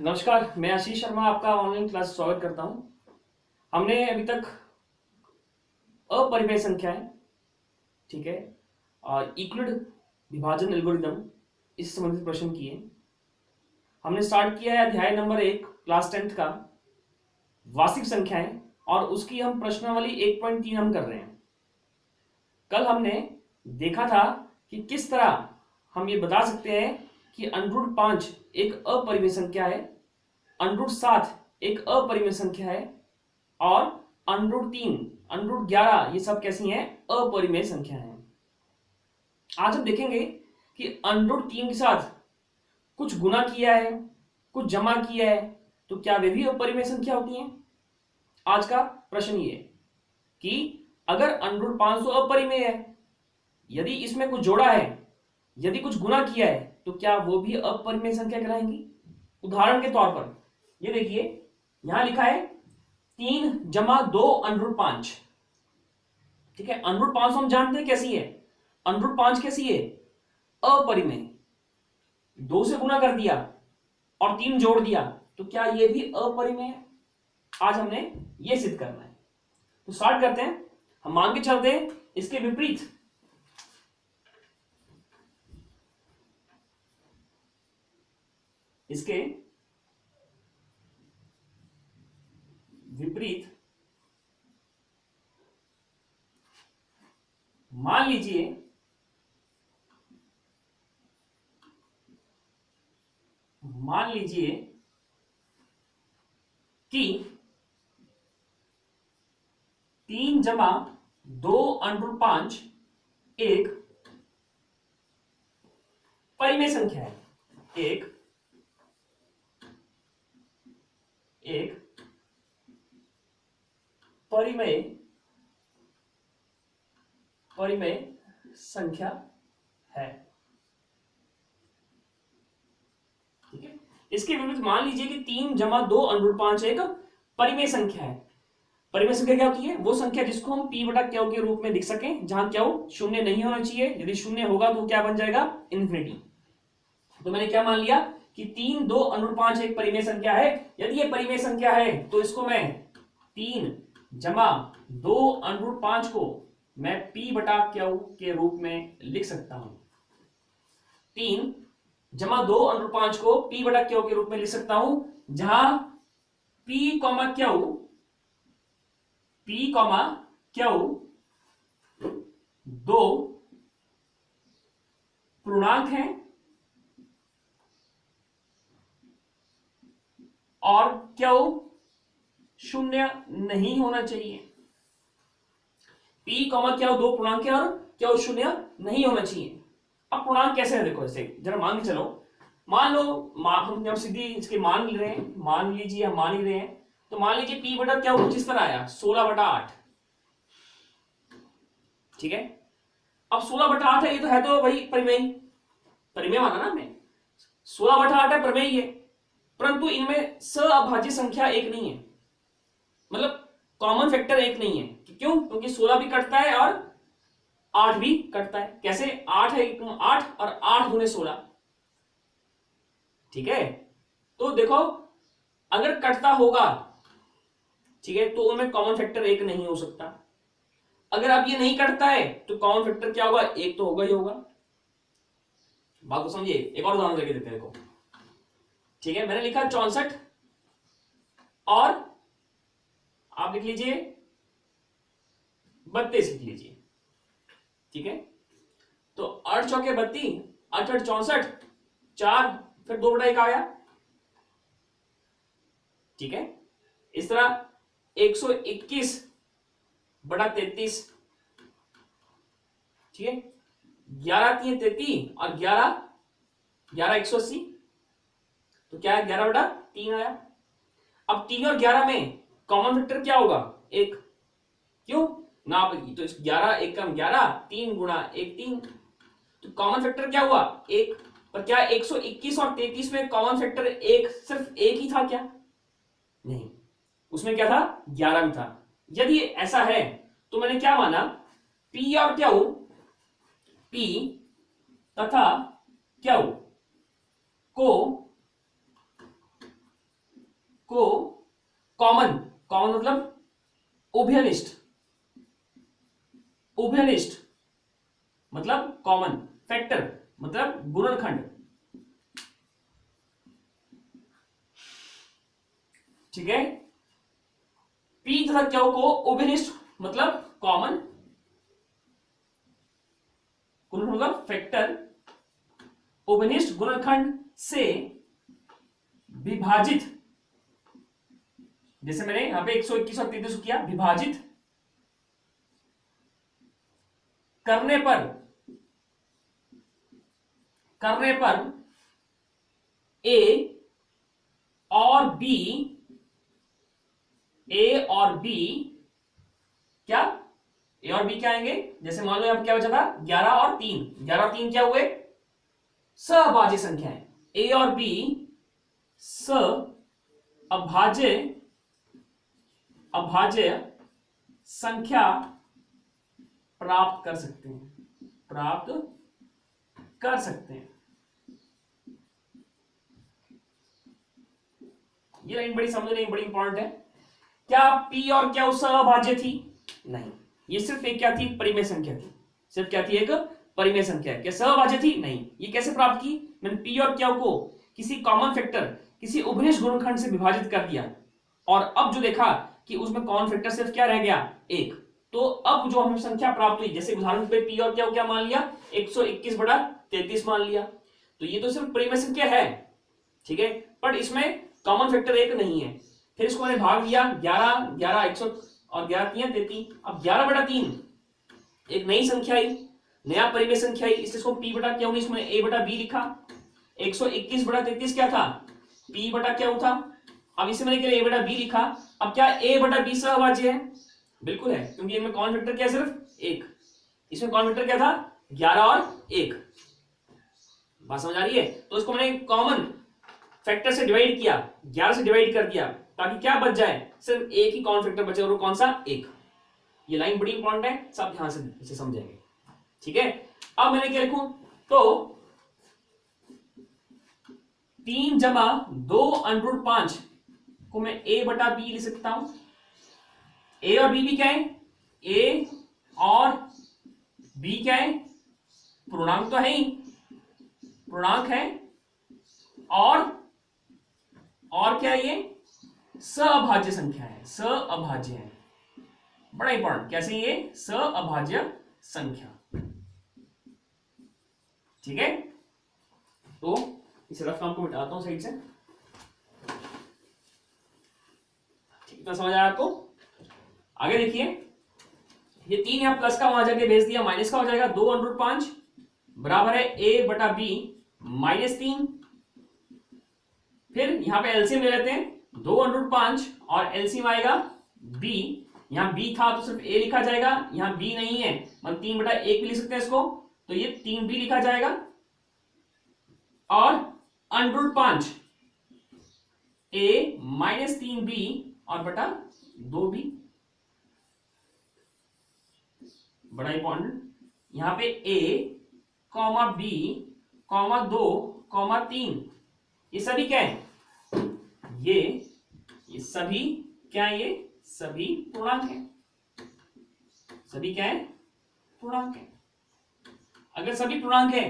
नमस्कार, मैं आशीष शर्मा आपका ऑनलाइन क्लास स्वागत करता हूं। हमने अभी तक अपरिमेय संख्याएं, ठीक है, और यूक्लिड विभाजन एल्गोरिदम इस संबंधित प्रश्न किए। हमने स्टार्ट किया है अध्याय नंबर 1 क्लास 10th का वास्तविक संख्याएं, और उसकी हम प्रश्नावली 1.3 हम कर रहे हैं। कल हमने देखा था कि किस तरह हम ये बता सकते हैं कि √5 एक अपरिमेय संख्या है, √7 एक अपरिमेय संख्या है, और √3, √11 ये सब कैसी हैं? अपरिमेय संख्या हैं। आज हम देखेंगे कि √3 के साथ कुछ गुना किया है, कुछ जमा किया है, तो क्या वे भी अपरिमेय संख्या होती हैं? आज का प्रश्न ये कि अगर √500 अपरिमेय है, यदि इसमें कुछ जोड़ा है, यदि कुछ गुना किया है, तो क्या वो भी अपरिमेय संख्या कहलाएंगी? उदाहरण के तौर पर ये देखिए, यहां लिखा है 3 जमा 2 √5। ठीक है, √500 हम जानते हैं कैसी है, √5 कैसी है? अपरिमेय। 2 से गुना कर दिया और 3 जोड़ दिया, तो क्या ये भी अपरिमेय है? आज हमने ये सिद्ध करना है। तो स्टार्ट करते हैं। हम मान के चलते हैं इसके विपरीत। इसके विपरीत मान लीजिए कि 3 जमा 2 √5 एक परिमेय संख्या है। एक परिमेय संख्या है। ठीक है, इसके विपरीत मान लीजिए कि 3 जमा 2 √5 एक परिमेय संख्या है। परिमेय संख्या क्या होती है? वो संख्या जिसको हम p बटा क्यू के रूप में लिख सकें, जहां क्यू शून्य नहीं होना चाहिए। यदि शून्य होगा तो क्या बन जाएगा? इन्फिनिटी। तो मैंने क्या मान लिया कि 3 2 √5 एक परिमेय संख्या है। यदि ये परिमेय संख्या है तो इसको मैं 3 जमा 2 √5 को मैं p बटा क्यू के रूप में लिख सकता हूं। 3 जमा 2 √5 को p बटा क्यू के रूप में लिख सकता हूं, जहां p क्यू दो पूर्णांक हैं और क्यू शून्य नहीं होना चाहिए। p क्यू दो पूर्णांक है और क्यू शून्य नहीं होना चाहिए। अब पूर्णांक कैसे है देखो, ऐसे जरा मान के चलो। मान लो हम जब सीधी इसके मान ले रहे हैं, मान लीजिए हम मान ही रहे हैं, तो मान लीजिए p बटा क्या कुछ इस तरह आया 16/8। ठीक है, अब 16/8 है, ये तो है तो वही परिमेय माना ना हमने। 16/8 है, परिमेय है, परंतु इनमें सअभाज्य संख्या एक नहीं है, मतलब कॉमन फैक्टर एक नहीं है। क्यों? क्योंकि 16 भी कटता है और 8 भी कटता है। कैसे? 8 है 8 और 8 गुने 16। ठीक है, तो देखो अगर कटता होगा, ठीक है, तो उनमें कॉमन फैक्टर एक नहीं हो सकता। अगर अब ये नहीं कटता है तो कॉमन फैक्टर क्या होगा? एक तो होगा ही होगा। बात को समझिए। एक और उदाहरण लेके देते हैं देखो। ठीक है, मैंने लिखा 64 और आप लिख लीजिए 32 लिख लीजिए। ठीक है, तो 8 चौके 32, 8 8 64, 4 फिर 2/1 आया। ठीक है, इस तरह 121/33। ठीक है, 11 3 33 और 11 180, तो क्या है? 11/3 आया। अब 3 और 11 में कॉमन फैक्टर क्या होगा? 1। क्यों ना? तो 11 1 कम 11, 3 गुणा 1 3, तो कॉमन फैक्टर क्या हुआ? 1। पर क्या 121 और 33 में कॉमन फैक्टर एक सिर्फ एक ही था क्या? नहीं, उसमें क्या था? 11 भी था। यदि ऐसा है तो मैंने क्या माना? P और क्यू, P तथा क्यू को मतलब गुणनखंड, ठीक है। पी तथा क्यू को उभयनिष्ठ मतलब कॉमन, मतलब फैक्टर, उभयनिष्ठ गुणनखंड से विभाजित, जैसे मैंने यहां पे 121 और 33 किया, विभाजित करने पर ए और बी क्या, ए और बी क्या आएंगे, जैसे मान लो यहां पर क्या बचा था 11 और 3, 11 और 3 क्या हुए, सहभाज्य संख्याएं, ए और बी अभाज्य संख्या प्राप्त कर सकते हैं। ये लाइन बड़ी समझने बड़ी इंपॉर्टेंट है। क्या पी और क्या सहभाज्य थी? नहीं, ये सिर्फ एक क्या थी, परिमेय संख्या थी। सिर्फ क्या थी, एक परिमेय संख्या। क्या सहभाज्य थी? नहीं। ये कैसे प्राप्त की? मैंने पी और क्या को किसी कॉमन फैक्टर, किसी उभयनिष्ठ गुणनखंड से विभाजित कर दिया, और अब जो देखा कि उसमें कॉमन फैक्टर सिर्फ क्या रह गया, एक। तो अब जो हमें संख्या प्राप्त हुई, जैसे उदाहरण पे पी और क्या मान लिया, 121/33 मान लिया, तो ये तो सिर्फ परिमेय संख्या है, ठीक है, पर इसमें कॉमन फैक्टर एक नहीं है। फिर इसको मैंने भाग दिया, 11 100 और 11 3 33। अब 11/3 एक नई संख्या आई, नया परिमेय संख्या आई, इसलिए इसको p बटा क्या होगी, इसमें a बटा b लिखा। 121/33 क्या था, p बटा क्या था। अब इसे मैंने क्या a बटा b लिखा। अब क्या a बटा b सहभाज्य है? बिल्कुल है, क्योंकि इनमें कॉमन फैक्टर क्या है, सिर्फ एक। इसमें कॉमन फैक्टर क्या था, 11 और 1। बात समझ आ रही है? तो इसको मैंने कॉमन फैक्टर से डिवाइड किया, 11 से डिवाइड कर दिया, ताकि क्या बच जाए, सिर्फ एक ही कॉमन फैक्टर बचे, और वो कौन सा, एक। ये लाइन बड़ी इंपॉर्टेंट है, सब ध्यान से इसे समझेंगे, ठीक है। अब मैंने क्या लिखूं, तो 3 जमा 2√5 को मैं a बटा b लिख सकता हूं। a और b भी क्या है, a और b क्या है, पूर्णांक तो है ही, पूर्णांक है, और क्या है, ये सहअभाज्य संख्या है, सहअभाज्य है, बड़ा इंपॉर्टेंट। कैसे, ये सहअभाज्य संख्या, ठीक है। तो इस रफ काम को मिटाता हूं साइड से, ठीक है, समझ आया आपको। आगे देखिए, ये 3 यहां प्लस का वहां जाके भेज दिया, माइनस का हो जाएगा 2√5 बराबर है a बटा b -3। फिर यहां पे एलसीएम ले लेते हैं, 2√5 और एलसीएम आएगा b। यहां b था तो सिर्फ a लिखा जाएगा, यहां b नहीं है, मतलब 3/1 भी लिख सकते हैं इसको, तो ये 3b लिखा जाएगा, और √5 a -3b और बटा 2b। बड़ा इंपॉर्टेंट, यहां पे a, b, 2, 3 ये सभी क्या है, ये सभी क्या है, ये सभी पूर्णांक है। सभी क्या है, पूर्णांक है। अगर सभी पूर्णांक है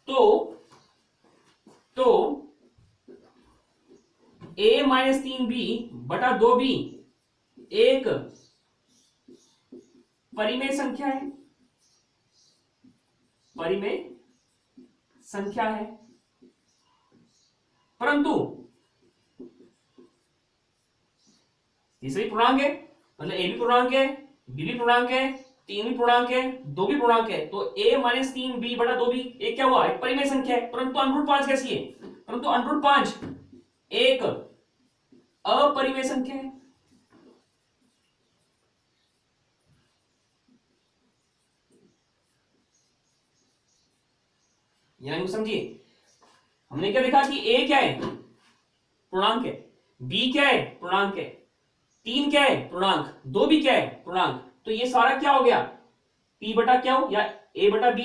तो a -3b बटा 2b एक परिमेय संख्या है, परिमेय संख्या है। परंतु ये सभी पूर्णांक है, मतलब a भी पूर्णांक है, b भी पूर्णांक है, 3 भी पूर्णांक है, 2 भी पूर्णांक है, तो a -3b बटा 2b एक क्या हुआ, एक परिमेय संख्या है। परंतु √5 कैसी है, परंतु √5 एक अपरिमेय संख्या है। यानी समझिए, हमने क्या देखा कि a क्या है, पूर्णांक है, b क्या है, पूर्णांक है, 3 क्या है, पूर्णांक, 2 भी क्या है, पूर्णांक। तो ये सारा क्या हो गया, p बटा क्या हो, या a बटा b,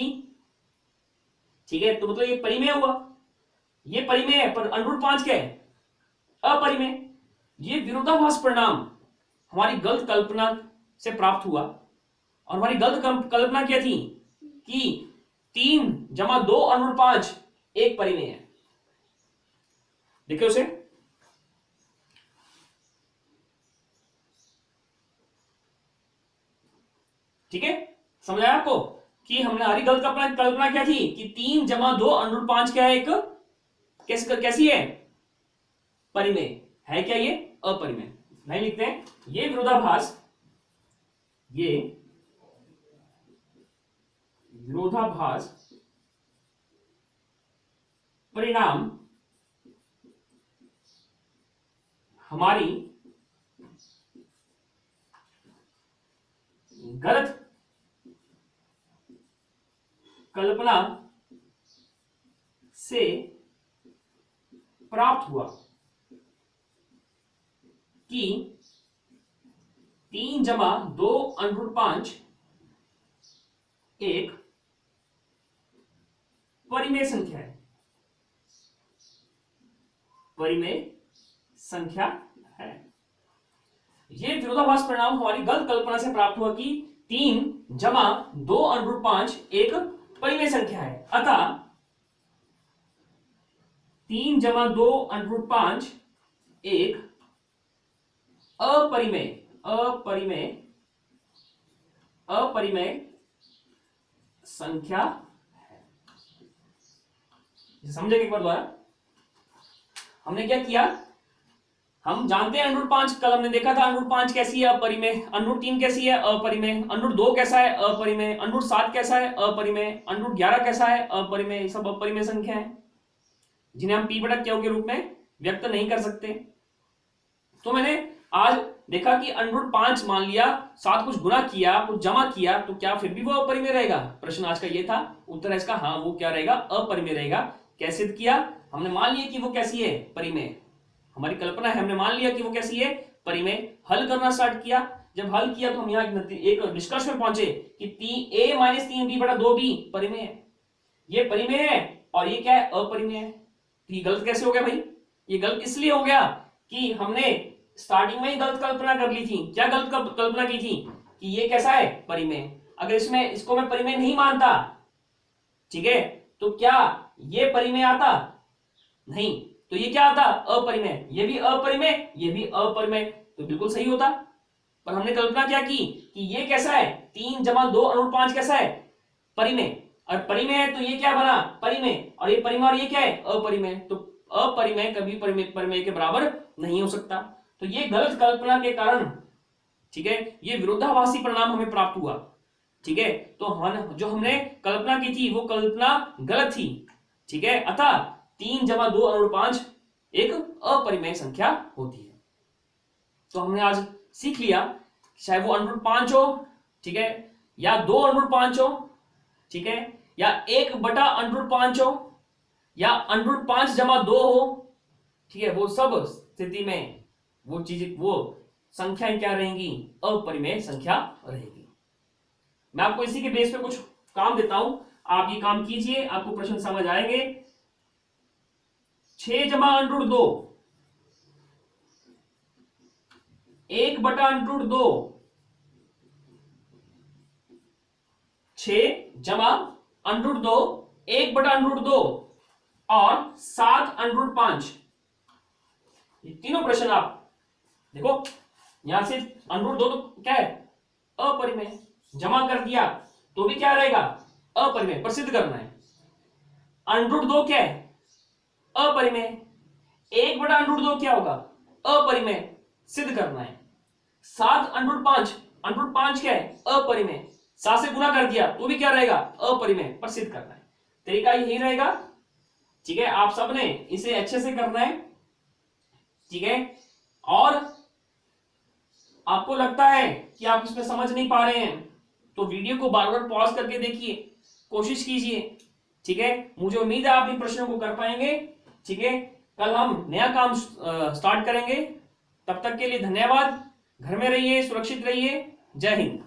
ठीक है। तो मतलब ये परिमेय हुआ, ये परिमेय है, पर √5 क्या है, अपरिमेय। ये विरोधाभास परिणाम हमारी गलत कल्पना से प्राप्त हुआ, और हमारी गलत कल्पना क्या थी कि 3 + 2 √5 एक परिमेय है। देखिए उसे, ठीक है, समझ आया आपको कि हमने हमारी गलत कल्पना क्या थी कि 3 + 2 क्या है, एक कैसी है, परिमेय है क्या, ये अपरिमेय। नहीं लिखते हैं, ये विरोधाभास परिणाम हमारी गलत कल्पना से प्राप्त हुआ कि 3 + 2 √5 एक परिमेय संख्या है, परिमेय संख्या है। यह विरोधाभास परिणाम हमारी गलत कल्पना से प्राप्त हुआ कि 3 + 2 √5 एक परिमेय संख्या है। अतः 3 + 2 √5 एक अपरिमेय संख्या है। समझेंगे एक बार दोबारा। हमने क्या किया, हम जानते हैं √5, कल हमने देखा था √5 कैसी है, अपरिमेय। √3 कैसी है, अपरिमेय। √2 कैसा है, अपरिमेय। √7 कैसा है, अपरिमेय। √11 कैसा है, अपरिमेय। सब अपरिमेय संख्या है जिन्हें हम p/q के रूप में व्यक्त नहीं कर सकते। तो मैंने आज देखा कि √5 मान लिया, साथ कुछ गुना किया, कुछ जमा किया, तो क्या फिर भी वो अपरिमेय रहेगा? प्रश्न आज का ये था। उत्तर है इसका हाँ, वो क्या रहेगा, अपरिमेय रहेगा। कैसे किया, हमने मान लिया कि वो कैसी है, परिमेय। हमारी कल्पना है, हमने मान लिया कि वो कैसी है, परिमेय। हल करना स्टार्ट किया। जब हल किया तो हम यहाँ एक निष्कर्ष में पहुंचे कि a - 3b/2b परिमेय है। ये परिमेय है और ये क्या है, अपरिमेय है। तो ये गलत कैसे हो गया भाई? ये गलत इसलिए हो गया कि हमने स्टार्टिंग में ही गलत कल्पना कर ली थी। क्या गलत कल्पना की थी कि ये कैसा है, परिमेय। अगर इसको मैं परिमेय नहीं मानता, ठीक है, तो क्या ये परिमेय आता? नहीं। तो ये क्या आता, अपरिमेय। ये भी अपरिमेय, ये भी अपरिमेय, तो बिल्कुल सही होता। पर हमने कल्पना क्या की कि ये कैसा है, 3 + 2 √5 कैसा है, परिमेय। और परिमेय है तो ये क्या बना, परिमेय। और ये परिमेय और ये क्या है, अपरिमेय। तो अपरिमेय कभी परिमेय के बराबर नहीं हो सकता। तो ये गलत कल्पना के कारण, ठीक है, ये विरोधाभासी परिणाम हमें प्राप्त हुआ। ठीक है, तो जो हमने कल्पना की थी वो कल्पना गलत थी। ठीक है, अतः 3 + 2 √5 एक अपरिमेय संख्या होती है। तो हमने आज सीख लिया, चाहे वो √5 हो, ठीक है, या 2 √5 हो, ठीक है, या 1/√5 हो, या √5 + 2 हो, ठीक है, वो सब स्थिति में वो संख्याएं क्या रहेंगी, अपरिमेय संख्या रहेगी। मैं आपको इसी के बेस पे कुछ काम देता हूं, आप ये काम कीजिए, आपको प्रश्न समझ आएंगे। 6 + √2 1/√2 6 + √2 1/√2 और 7/5। ये तीनों प्रश्न आप देखो, यहां से √2 तो क्या है, अपरिमेय। जमा कर दिया तो भी क्या रहेगा, अपरिमेय, पर सिद्ध करना है। √2 क्या है, अपरिमेय। 1/√2 क्या होगा, अपरिमेय, सिद्ध करना है। 7/5 √5 क्या है, अपरिमेय। 7 से गुना कर दिया तो भी क्या रहेगा, अपरिमेय, पर सिद्ध करना है। तरीका यही रहेगा। ठीक है, आप सबने इसे अच्छे से करना है। ठीक है, और आपको लगता है कि आप इसमें समझ नहीं पा रहे हैं तो वीडियो को बार बार पॉज करके देखिए, कोशिश कीजिए। ठीक है, मुझे उम्मीद है आप इन प्रश्नों को कर पाएंगे। ठीक है, कल हम नया काम स्टार्ट करेंगे। तब तक के लिए धन्यवाद। घर में रहिए, सुरक्षित रहिए। जय हिंद।